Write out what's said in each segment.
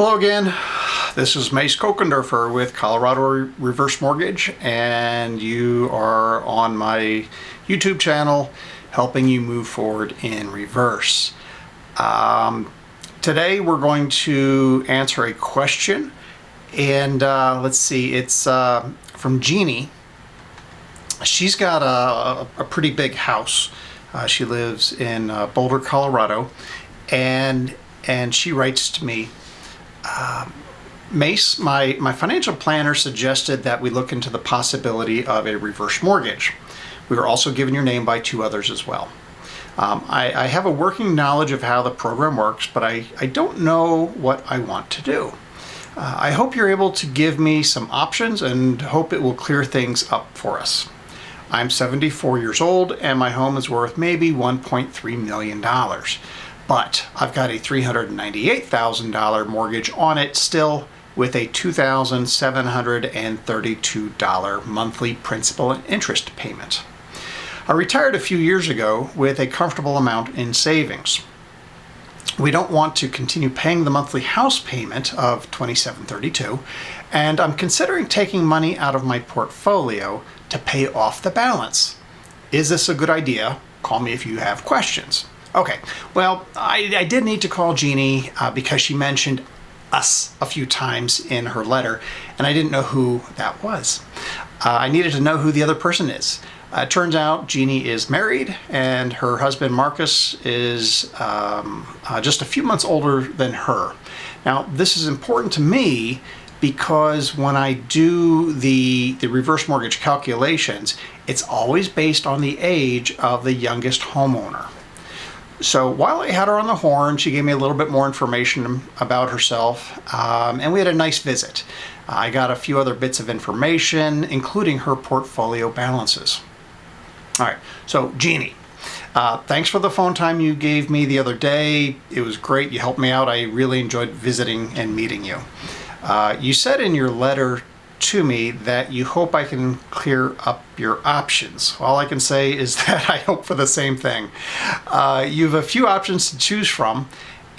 Hello again. This is Mace Kokendorfer with Colorado Reverse Mortgage, and you are on my YouTube channel helping you move forward in reverse. Today we're going to answer a question, and let's see, it's from Jeannie. She's got a pretty big house. She lives in Boulder, Colorado, and she writes to me, Mace, my financial planner suggested that we look into the possibility of a reverse mortgage. We were also given your name by two others as well. I have a working knowledge of how the program works, but I don't know what I want to do. I hope you're able to give me some options and hope it will clear things up for us. I'm 74 years old and my home is worth maybe $1.3 million. But I've got a $398,000 mortgage on it still, with a $2,732 monthly principal and interest payment. I retired a few years ago with a comfortable amount in savings. We don't want to continue paying the monthly house payment of $2,732, and I'm considering taking money out of my portfolio to pay off the balance. Is this a good idea? Call me if you have questions. Okay, well, I did need to call Jeannie because she mentioned us a few times in her letter, and I didn't know who that was. I needed to know who the other person is. It turns out Jeannie is married, and her husband Marcus is just a few months older than her. Now, this is important to me because when I do the reverse mortgage calculations, it's always based on the age of the youngest homeowner. So while I had her on the horn, she gave me a little bit more information about herself, and we had a nice visit. I got a few other bits of information, including her portfolio balances. All right, so Jeannie, thanks for the phone time you gave me the other day. It was great. You helped me out. I really enjoyed visiting and meeting you. You said in your letter to me that you hope I can clear up your options. All I can say is that I hope for the same thing. You have a few options to choose from,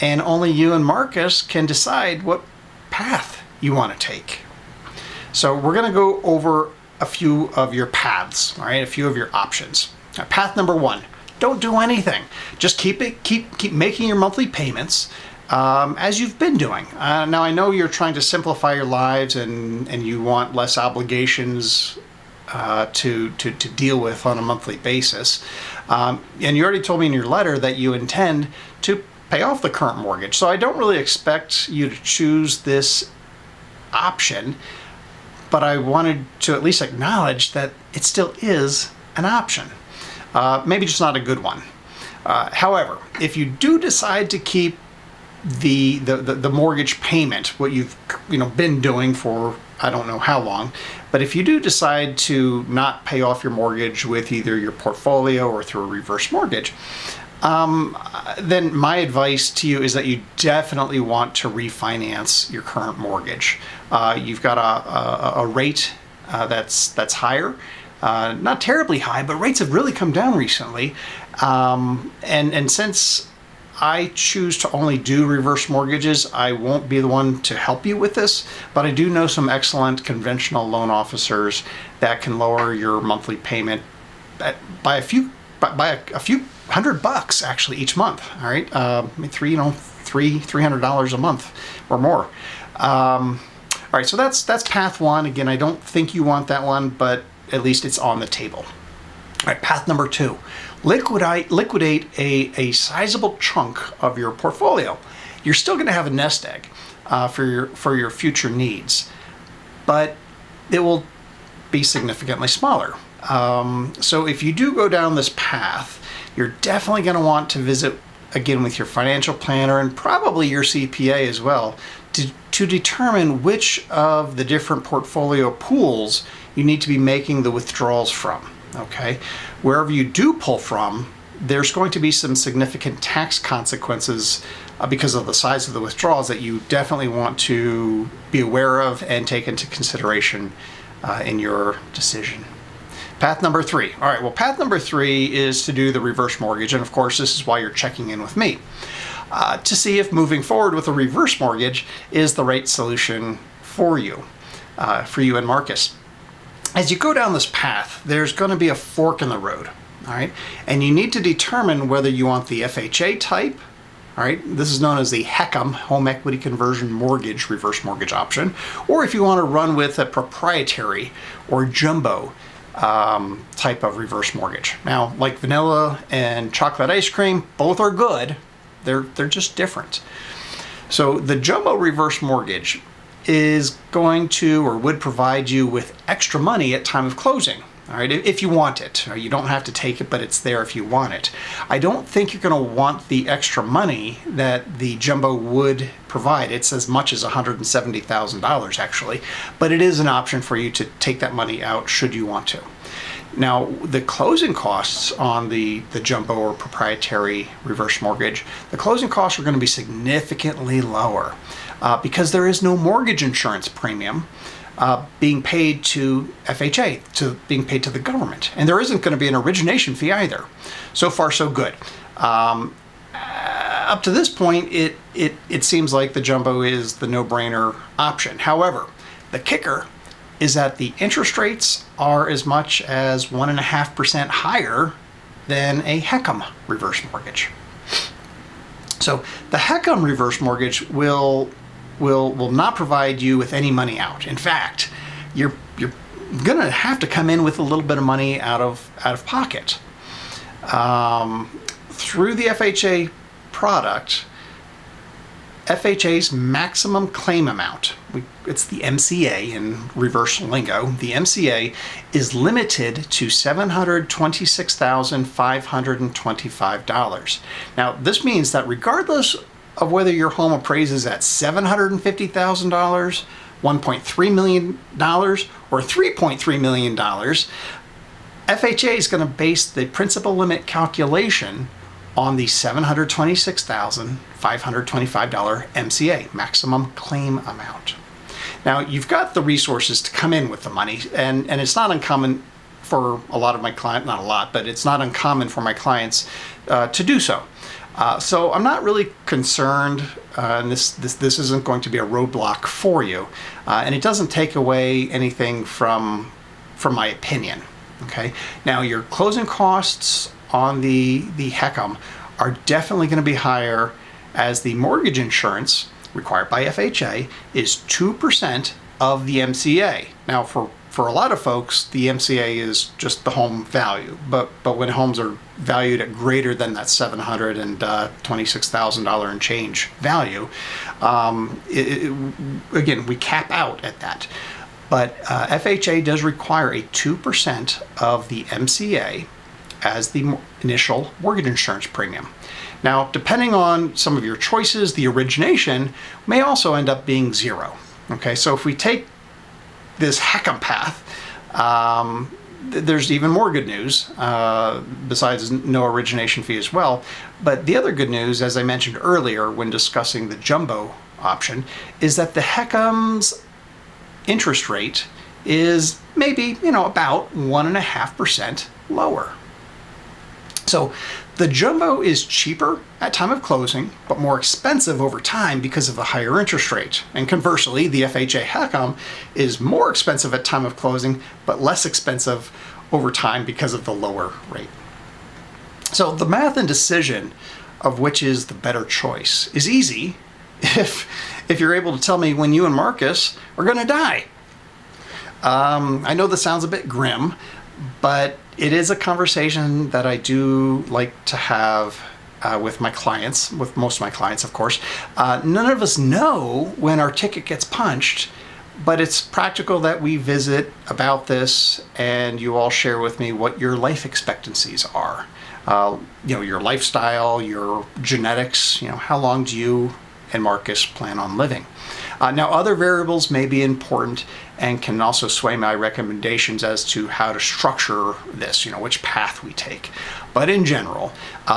and only you and Marcus can decide what path you want to take. So we're going to go over a few of your paths, all right, a few of your options. Path number one, don't do anything. Just keep making your monthly payments as you've been doing. Now, I know you're trying to simplify your lives and you want less obligations to deal with on a monthly basis. And you already told me in your letter that you intend to pay off the current mortgage. So I don't really expect you to choose this option, but I wanted to at least acknowledge that it still is an option. Maybe just not a good one. However, if you do decide to keep the mortgage payment, what you've been doing for I don't know how long, but if you do decide to not pay off your mortgage with either your portfolio or through a reverse mortgage, then my advice to you is that you definitely want to refinance your current mortgage. You've got a rate that's higher, not terribly high, but rates have really come down recently, and since I choose to only do reverse mortgages, I won't be the one to help you with this, but I do know some excellent conventional loan officers that can lower your monthly payment by a few $100 actually each month. All right, $300 a month or more. All right, so that's path one. Again, I don't think you want that one, but at least it's on the table. All right, path number two, liquidate a sizable chunk of your portfolio. You're still going to have a nest egg for your future needs, but it will be significantly smaller. So if you do go down this path, you're definitely going to want to visit again with your financial planner and probably your CPA as well to determine which of the different portfolio pools you need to be making the withdrawals from. Okay, wherever you do pull from, there's going to be some significant tax consequences because of the size of the withdrawals that you definitely want to be aware of and take into consideration in your decision. Path number three. All right, well, path number three is to do the reverse mortgage, and of course, this is why you're checking in with me. to see if moving forward with a reverse mortgage is the right solution for you and Marcus. As you go down this path, there's going to be a fork in the road, all right? And you need to determine whether you want the FHA type, all right? This is known as the HECM, Home Equity Conversion Mortgage, reverse mortgage option, or if you want to run with a proprietary or jumbo type of reverse mortgage. Now, like vanilla and chocolate ice cream, both are good. They're just different. So the jumbo reverse mortgage is going to or would provide you with extra money at time of closing, all right, if you want it. You don't have to take it, but it's there if you want it. I don't think you're going to want the extra money that the jumbo would provide. It's as much as $170,000 actually, but it is an option for you to take that money out should you want to. Now, the closing costs on the jumbo or proprietary reverse mortgage, the closing costs are going to be significantly lower because there is no mortgage insurance premium being paid to FHA, being paid to the government. And there isn't going to be an origination fee either. So far, so good. Up to this point, it seems like the jumbo is the no-brainer option. However, the kicker is that the interest rates are as much as 1.5% higher than a HECM reverse mortgage. So the HECM reverse mortgage will not provide you with any money out. In fact, you're gonna have to come in with a little bit of money out of pocket. Through the FHA product, FHA's maximum claim amount, it's the MCA in reverse lingo, the MCA is limited to $726,525. Now, this means that regardless of whether your home appraises at $750,000, $1.3 million, or $3.3 million, FHA is going to base the principal limit calculation on the $726,525 MCA, maximum claim amount. Now, you've got the resources to come in with the money, and it's not uncommon for a lot of my clients, not a lot, but it's not uncommon for my clients to do so. So I'm not really concerned, and this isn't going to be a roadblock for you, and it doesn't take away anything from my opinion. Okay. Now, your closing costs on the HECM are definitely going to be higher, as the mortgage insurance required by FHA is 2% of the MCA. Now, for a lot of folks, the MCA is just the home value, but when homes are valued at greater than that $726,000 and change value, again, we cap out at that. But FHA does require a 2% of the MCA as the initial mortgage insurance premium. Now, depending on some of your choices, the origination may also end up being zero. Okay, so if we take this HECM path, there's even more good news, besides no origination fee as well. But the other good news, as I mentioned earlier when discussing the jumbo option, is that the HECM's interest rate is maybe, about 1.5% lower. So the jumbo is cheaper at time of closing, but more expensive over time because of the higher interest rate. And conversely, the FHA HECM is more expensive at time of closing, but less expensive over time because of the lower rate. So the math and decision of which is the better choice is easy if you're able to tell me when you and Marcus are going to die. I know this sounds a bit grim, but it is a conversation that I do like to have with my clients, with most of my clients, of course. None of us know when our ticket gets punched, but it's practical that we visit about this and you all share with me what your life expectancies are. Your lifestyle, your genetics, how long do you and Marcus plan on living? Now, other variables may be important and can also sway my recommendations as to how to structure this, which path we take. But in general,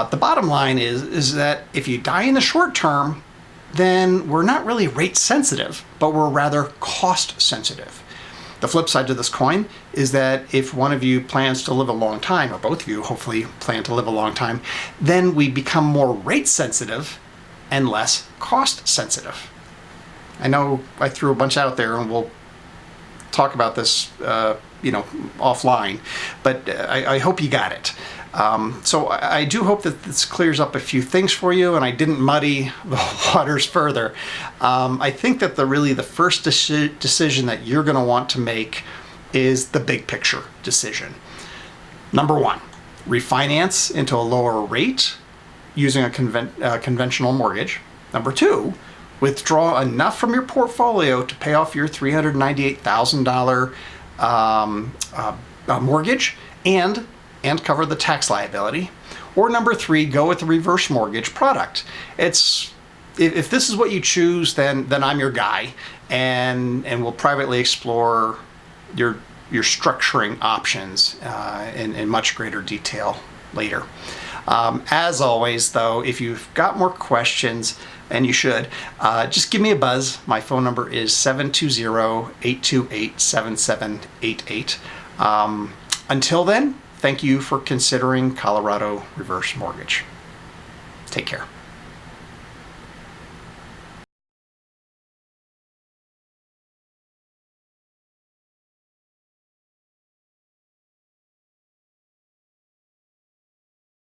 the bottom line is that if you die in the short term, then we're not really rate sensitive, but we're rather cost sensitive. The flip side to this coin is that if one of you plans to live a long time, or both of you hopefully plan to live a long time, then we become more rate sensitive and less cost sensitive. I know I threw a bunch out there, and we'll talk about this, offline, but I hope you got it. So I do hope that this clears up a few things for you, and I didn't muddy the waters further. I think that the first decision that you're going to want to make is the big picture decision. Number one, refinance into a lower rate using a conventional mortgage. Number two, withdraw enough from your portfolio to pay off your $398,000 mortgage and cover the tax liability. Or number three, go with the reverse mortgage product. If this is what you choose, then I'm your guy, and we'll privately explore your structuring options in much greater detail later. As always, though, if you've got more questions, and you should, just give me a buzz. My phone number is 720-828-7788. Until then, thank you for considering Colorado Reverse Mortgage. Take care.